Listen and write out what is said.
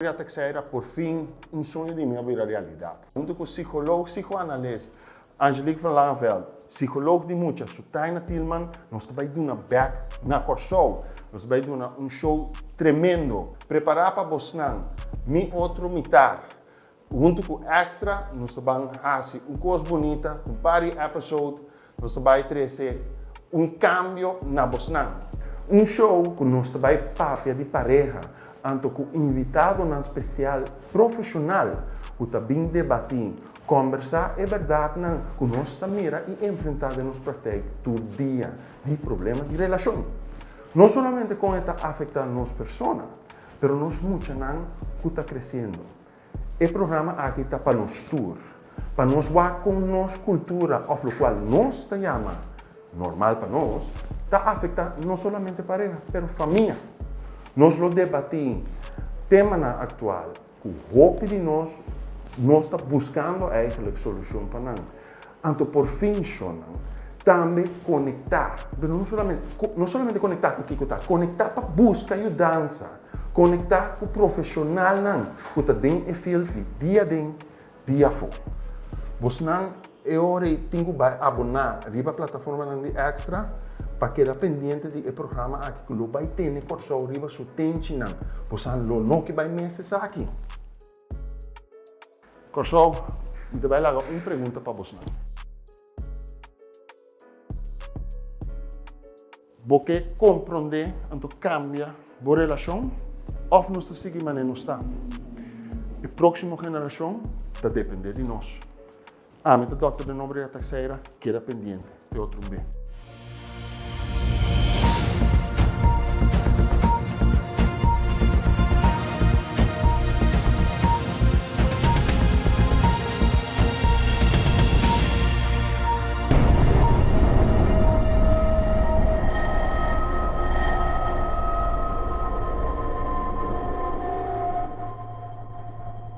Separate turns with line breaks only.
Até que saia, por fim, um sonho de mim virar realidade. Junto com o psicólogo, psicoanalista, Angelique van Langenveld, psicólogo de muitas, Sutaina Tillman, nós vamos dar uma back na show. Nós vamos dar um show tremendo. Preparar para Bosnan, minha outra metade. Junto com o extra, nós vamos fazer uma coisa bonita, um party episode, nós vamos trazer um cambio na Bosnan. Um show que nós vamos papia de pareja. Anto com invitado na especial profissional que também debatir, conversar é verdade com nós mira e enfrentar de nos prática todo dia de problemas de relação. Não somente com esta afeta as pessoas, mas nós muitos que está crescendo. O programa aqui está para nós tour, para nós ver com nossa cultura, o qual nós está chama normal para nós, está afetando não somente pareja, mas família. Nós lo debatimos, tema atual, com o hope de nós estamos buscando a solução para nós. Então, por fim, também conectar, não somente conectar com o que está, conectar para buscar ajuda, conectar com o profissional que está dentro do field dia dentro, dia fora. Você não é hora de abonar a plataforma de extra, para que pendiente do programa aqui que vai ter no curso arriba su tente não, você não que vai meses aqui. Curso, eu vai lá uma pergunta para você. Você compreende então cambia a relação ou não está seguindo maneira não está? A próxima geração está depender de nós. A minha doutora de nome é Teixeira, que era pendente de outro bem.